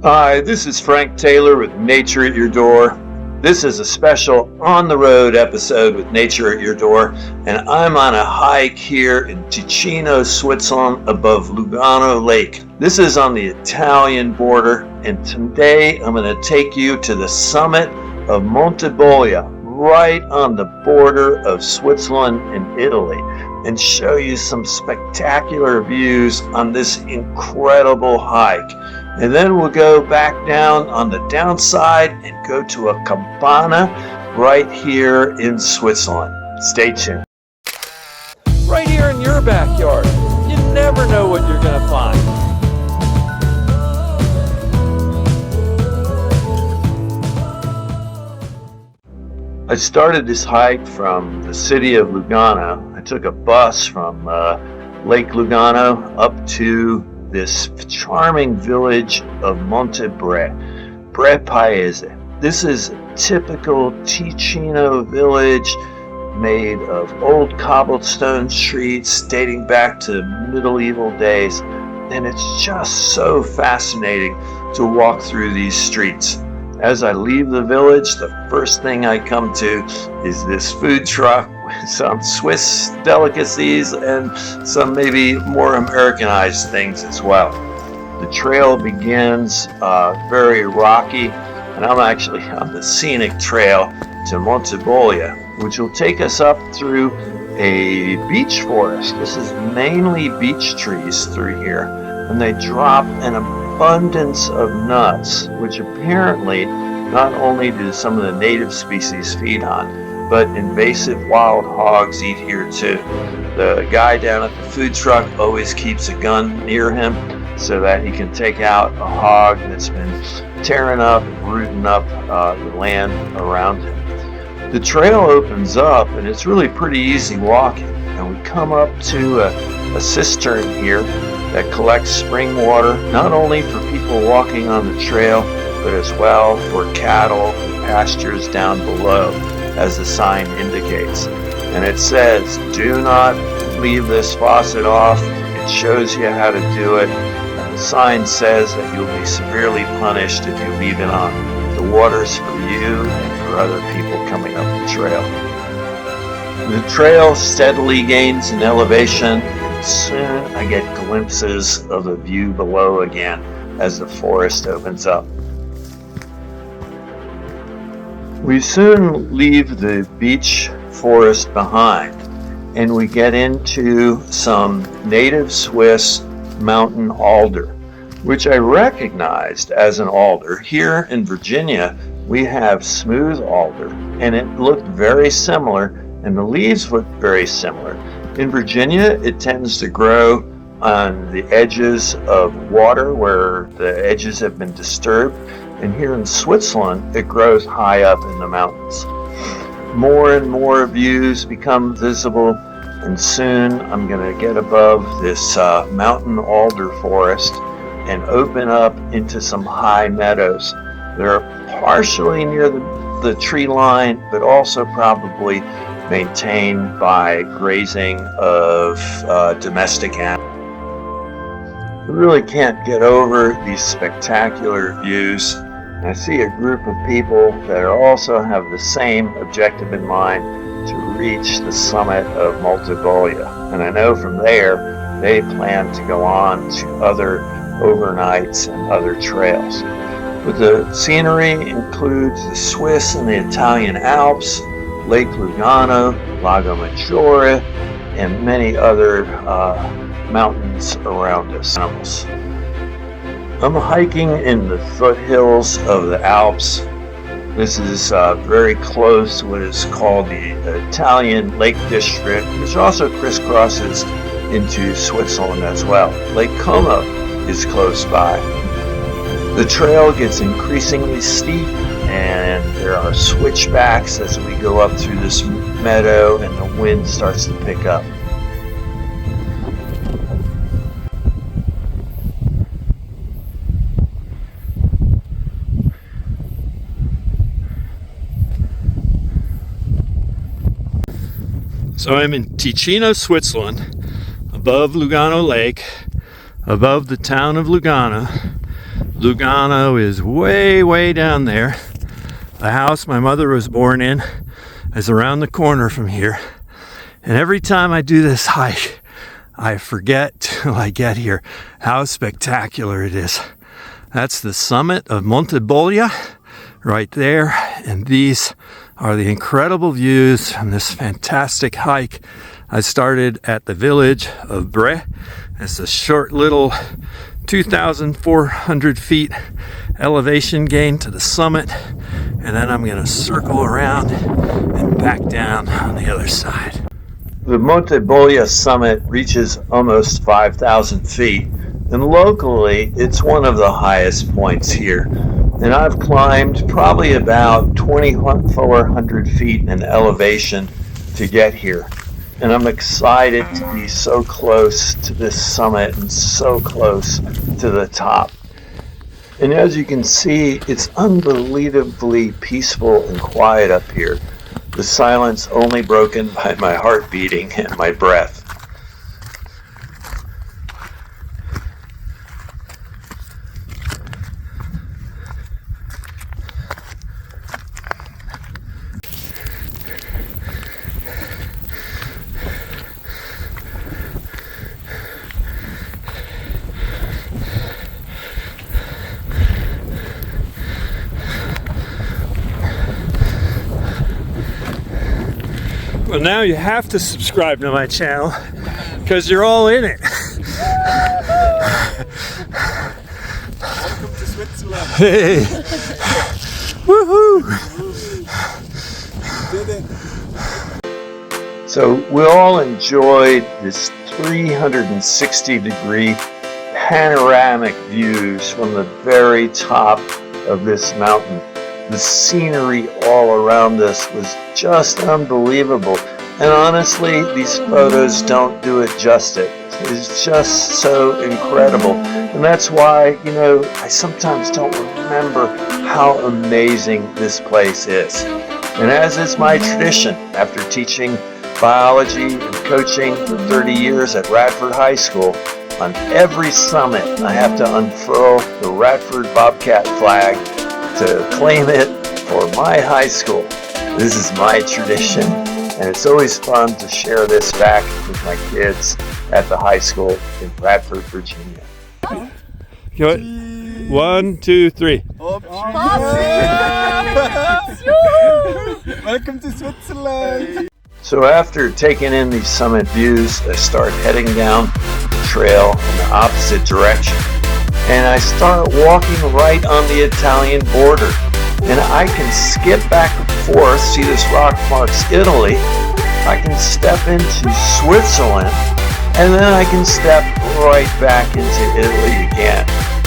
Hi, this is Frank Taylor with Nature at Your Door. This is a special on-the-road episode with Nature at Your Door, and I'm on a hike here in Ticino, Switzerland, above Lugano Lake. This is on the Italian border, and today I'm going to take you to the summit of Monte Bolgia, right on the border of Switzerland and Italy, and show you some spectacular views on this incredible hike. And then we'll go back down on the downside and go to a cabana right here in Switzerland. Stay tuned. Right here in your backyard. You never know what you're going to find. I started this hike from the city of Lugano. I took a bus from Lake Lugano up to this charming village of Monte Bre, Bre Paese. This is a typical Ticino village made of old cobblestone streets dating back to medieval days, and it's just so fascinating to walk through these streets. As I leave the village, the first thing I come to is this food truck with some Swiss delicacies and some maybe more Americanized things as well. The trail begins very rocky, and I'm actually on the Scenic Trail to Monte Bolgia, which will take us up through a beech forest. This is mainly beech trees through here, and they drop an abundance of nuts, which apparently not only do some of the native species feed on, but invasive wild hogs eat here too. The guy down at the food truck always keeps a gun near him so that he can take out a hog that's been tearing up and rooting up the land around him. The trail opens up and it's really pretty easy walking, and we come up to a cistern here that collects spring water, not only for people walking on the trail, but as well for cattle and pastures down below, as the sign indicates. And it says, do not leave this faucet off. It shows you how to do it. And the sign says that you'll be severely punished if you leave it on. The water's for you and for other people coming up the trail. The trail steadily gains in elevation. Soon I get glimpses of the view below again as the forest opens up. We soon leave the beech forest behind, and we get into some native Swiss mountain alder, which I recognized as an alder. Here in Virginia, we have smooth alder, and it looked very similar, and the leaves looked very similar. In Virginia, it tends to grow on the edges of water where the edges have been disturbed. And here in Switzerland, it grows high up in the mountains. More and more views become visible, and soon I'm going to get above this mountain alder forest and open up into some high meadows. They're partially near the tree line, but also probably maintained by grazing of domestic animals. I really can't get over these spectacular views. I see a group of people that also have the same objective in mind, to reach the summit of Monte Bolla. And I know from there they plan to go on to other overnights and other trails. But the scenery includes the Swiss and the Italian Alps, Lake Lugano, Lago Maggiore, and many other mountains around us. I'm hiking in the foothills of the Alps. This is very close to what is called the Italian Lake District, which also crisscrosses into Switzerland as well. Lake Como is close by. The trail gets increasingly steep, and there are switchbacks as we go up through this meadow, and the wind starts to pick up. So I'm in Ticino, Switzerland, above Lugano Lake, above the town of Lugano. Lugano is way, way down there. The house my mother was born in is around the corner from here. And every time I do this hike, I forget till I get here how spectacular it is. That's the summit of Monte Bolgia right there. And these are the incredible views from this fantastic hike. I started at the village of Bre. It's a short little 2,400 feet elevation gain to the summit, and then I'm going to circle around and back down on the other side. The Monte Bolla summit reaches almost 5,000 feet, and locally it's one of the highest points here. And I've climbed probably about 2,400 feet in elevation to get here. And I'm excited to be so close to this summit and so close to the top. And as you can see, it's unbelievably peaceful and quiet up here. The silence only broken by my heart beating and my breath. Well, now you have to subscribe to my channel because you're all in it. Welcome to Switzerland. Hey! Woohoo! Did it. So we all enjoyed this 360-degree panoramic views from the very top of this mountain. The scenery all around us was just unbelievable. And honestly, these photos don't do it justice. It's just so incredible. And that's why, I sometimes don't remember how amazing this place is. And as is my tradition, after teaching biology and coaching for 30 years at Radford High School, on every summit I have to unfurl the Radford Bobcat flag to claim it for my high school. This is my tradition, and it's always fun to share this back with my kids at the high school in Radford, Virginia. Go 1, 2, 3. Welcome to Switzerland. So after taking in these summit views, I start heading down the trail in the opposite direction. And I start walking right on the Italian border. And I can skip back and forth, see this rock marks Italy. I can step into Switzerland, and then I can step right back into Italy again.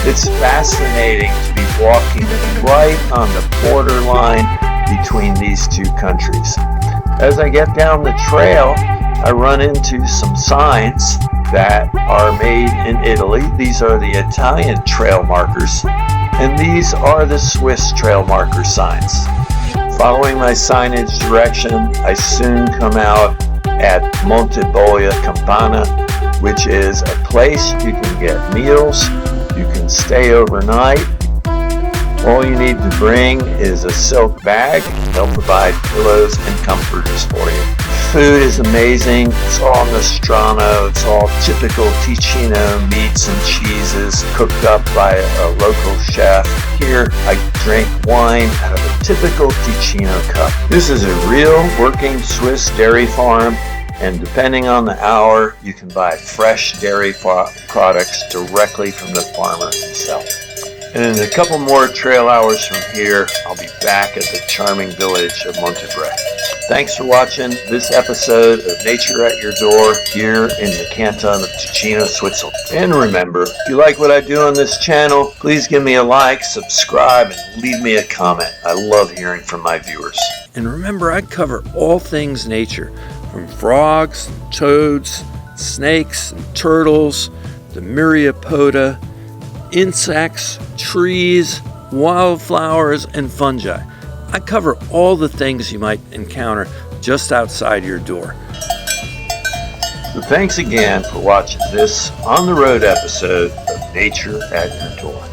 It's fascinating to be walking right on the borderline between these two countries. As I get down the trail, I run into some signs that are made in Italy. These are the Italian trail markers, and these are the Swiss trail marker signs. Following my signage direction, I soon come out at Monte Bolla Campana, which is a place you can get meals, you can stay overnight. All you need to bring is a silk bag. They'll provide pillows and comforters for you. Food is amazing. It's all Nostrano. It's all typical Ticino meats and cheeses cooked up by a local chef. Here, I drink wine out of a typical Ticino cup. This is a real working Swiss dairy farm, and depending on the hour, you can buy fresh dairy products directly from the farmer himself. And in a couple more trail hours from here, I'll be back at the charming village of Monte Bre. Thanks for watching this episode of Nature at Your Door here in the Canton of Ticino, Switzerland. And remember, if you like what I do on this channel, please give me a like, subscribe, and leave me a comment. I love hearing from my viewers. And remember, I cover all things nature, from frogs, toads, snakes, and turtles, the myriapoda, insects, trees, wildflowers, and fungi. I cover all the things you might encounter just outside your door. So thanks again for watching this on the road episode of Nature at Your Door.